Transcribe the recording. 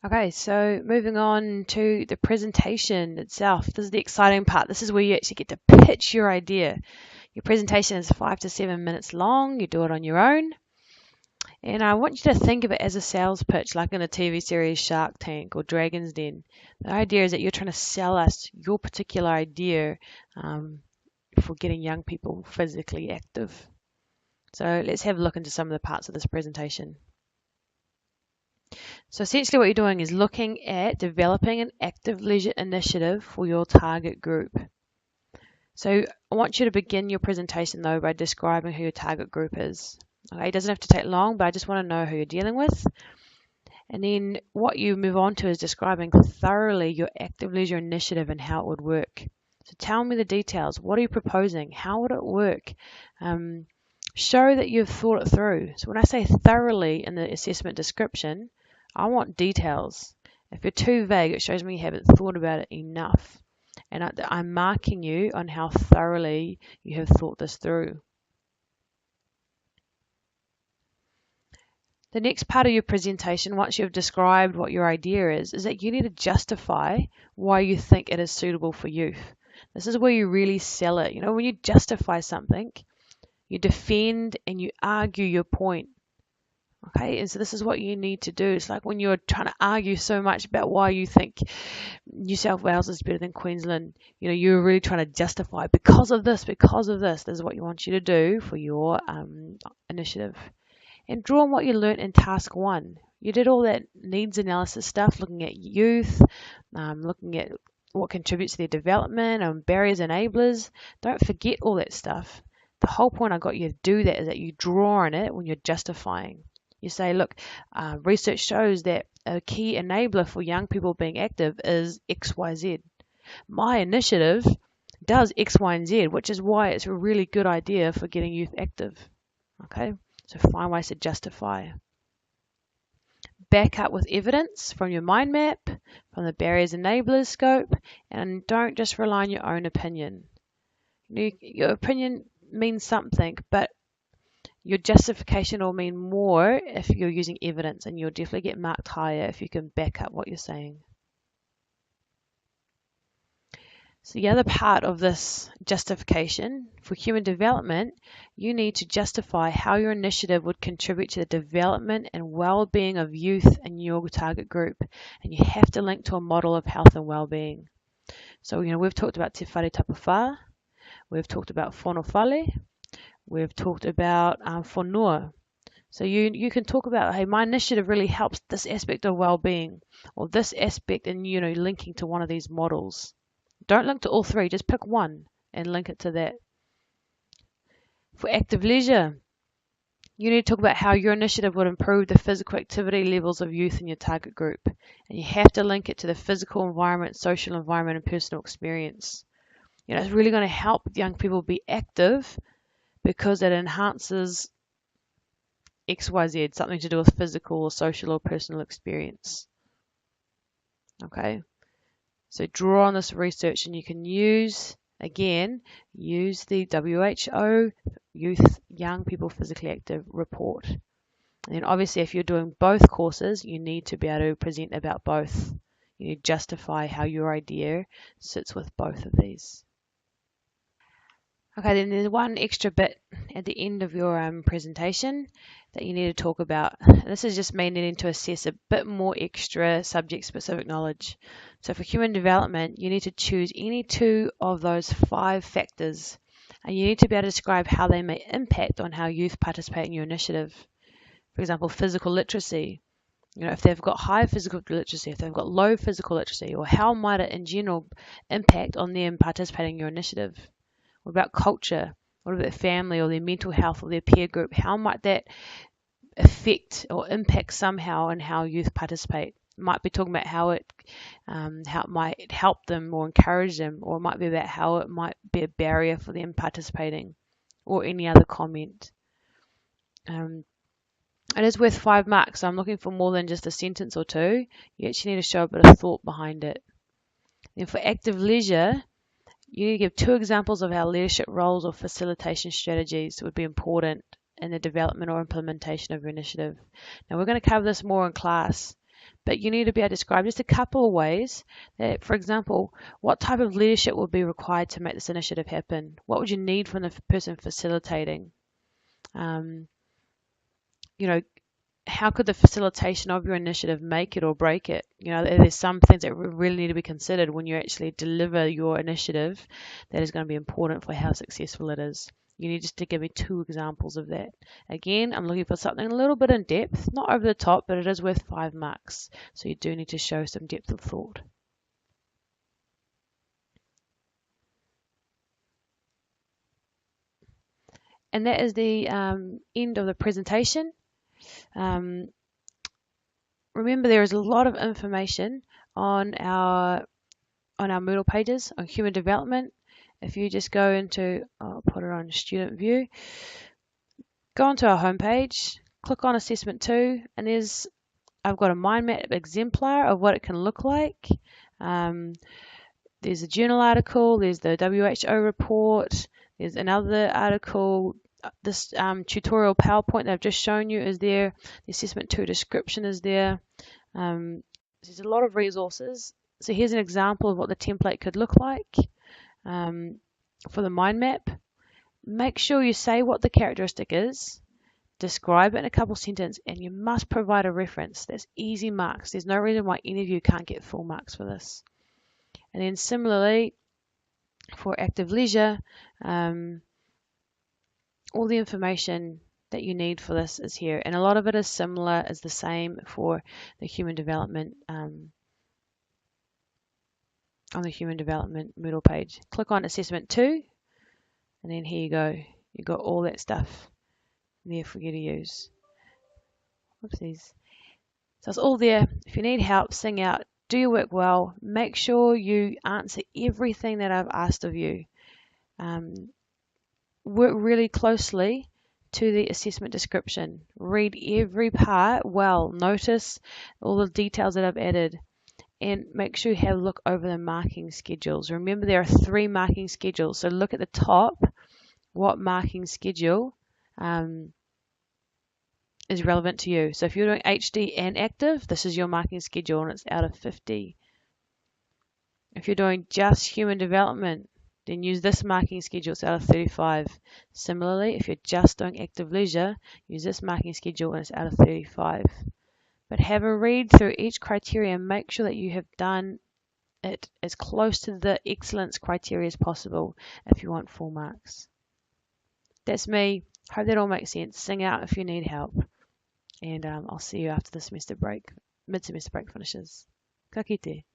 Okay, so moving on to the presentation itself. This is the exciting part. This is where you actually get to pitch your idea. Your presentation is 5 to 7 minutes long. You do it on your own. And I want you to think of it as a sales pitch, like in a TV series Shark Tank or Dragon's Den. The idea is that you're trying to sell us your particular idea for getting young people physically active. So let's have a look into some of the parts of this presentation. So essentially what you're doing is looking at developing an active leisure initiative for your target group. So I want you to begin your presentation though by describing who your target group is. Okay, it doesn't have to take long, but I just want to know who you're dealing with. And then what you move on to is describing thoroughly your active leisure initiative and how it would work. So tell me the details. What are you proposing? How would it work? Show that you've thought it through. So when I say thoroughly in the assessment description, I want details. If you're too vague, it shows me you haven't thought about it enough. And I'm marking you on how thoroughly you have thought this through. The next part of your presentation, once you've described what your idea is that you need to justify why you think it is suitable for youth. This is where you really sell it. You know, when you justify something, you defend and you argue your point. Okay, and so this is what you need to do. It's like when you're trying to argue so much about why you think New South Wales is better than Queensland, you know, you're really trying to justify because of this, because of this. This is what you want you to do for your initiative. And draw on what you learnt in task 1. You did all that needs analysis stuff, looking at youth, looking at what contributes to their development and barriers, enablers. Don't forget all that stuff. The whole point I got you to do that is that you draw on it when you're justifying. You say, look, research shows that a key enabler for young people being active is XYZ. My initiative does X, Y, and Z, which is why it's a really good idea for getting youth active. Okay, so find ways to justify. Back up with evidence from your mind map, from the barriers enablers scope, and don't just rely on your own opinion. Your opinion means something, but your justification will mean more if you're using evidence, and you'll definitely get marked higher if you can back up what you're saying. So the other part of this justification, for human development, you need to justify how your initiative would contribute to the development and well-being of youth in your target group. And you have to link to a model of health and well-being. So, you know, we've talked about Te Whare Tapawha, we've talked about Whono Whale, we've talked about Whanua. So you can talk about, hey, my initiative really helps this aspect of well-being, or this aspect, and, you know, linking to one of these models. Don't link to all three, just pick one and link it to that. For active leisure, you need to talk about how your initiative would improve the physical activity levels of youth in your target group. And you have to link it to the physical environment, social environment, and personal experience. You know, it's really going to help young people be active because it enhances XYZ, something to do with physical or social or personal experience. Okay. So draw on this research, and you can use the WHO Youth Young People Physically Active report. And then obviously if you're doing both courses, you need to be able to present about both. You need to justify how your idea sits with both of these. Okay, then there's one extra bit at the end of your presentation that you need to talk about. This is just me needing to assess a bit more extra subject-specific knowledge. So for human development, you need to choose any 2 of those 5 factors, and you need to be able to describe how they may impact on how youth participate in your initiative. For example, physical literacy. You know, if they've got high physical literacy, if they've got low physical literacy, or how might it in general impact on them participating in your initiative? What about culture? What about family or their mental health or their peer group? How might that affect or impact somehow on how youth participate? It might be talking about how it might help them or encourage them, or it might be about how it might be a barrier for them participating, or any other comment. It is worth 5 marks, so I'm looking for more than just a sentence or 2. You actually need to show a bit of thought behind it. Then for active leisure, you need to give 2 examples of how leadership roles or facilitation strategies would be important in the development or implementation of your initiative. Now we're going to cover this more in class, but you need to be able to describe just a couple of ways that, for example, what type of leadership will be required to make this initiative happen? What would you need from the person facilitating? You know, how could the facilitation of your initiative make it or break it? You know, there's some things that really need to be considered when you actually deliver your initiative that is going to be important for how successful it is. You need just to give me 2 examples of that. Again, I'm looking for something a little bit in depth, not over the top, but it is worth 5 marks. So you do need to show some depth of thought. And that is the end of the presentation. Remember, there is a lot of information on our Moodle pages on human development. If you just go into, I'll put it on student view, go onto our homepage, click on assessment 2, and I've got a mind map exemplar of what it can look like. There's a journal article, there's the WHO report, there's another article. This tutorial PowerPoint that I've just shown you is there. The assessment 2 description is there. There's a lot of resources. So here's an example of what the template could look like for the mind map. Make sure you say what the characteristic is, describe it in a couple sentences, and you must provide a reference. That's easy marks. There's no reason why any of you can't get full marks for this. And then similarly, for active leisure, all the information that you need for this is here, and a lot of it is similar, is the same for the human development on the human development Moodle page. Click on assessment 2, and then here you go. You've got all that stuff there for you to use. Oopsies. So it's all there. If you need help, sing out, do your work well, make sure you answer everything that I've asked of you. Work really closely to the assessment description. Read every part well. Notice all the details that I've added. And make sure you have a look over the marking schedules. Remember, there are 3 marking schedules. So look at the top, what marking schedule is relevant to you. So if you're doing HD and active, this is your marking schedule and it's out of 50. If you're doing just human development, then use this marking schedule, it's out of 35. Similarly, if you're just doing active leisure, use this marking schedule and it's out of 35. But have a read through each criteria and make sure that you have done it as close to the excellence criteria as possible if you want full marks. That's me. Hope that all makes sense. Sing out if you need help. And I'll see you after the semester break, mid-semester break finishes. Ka kite.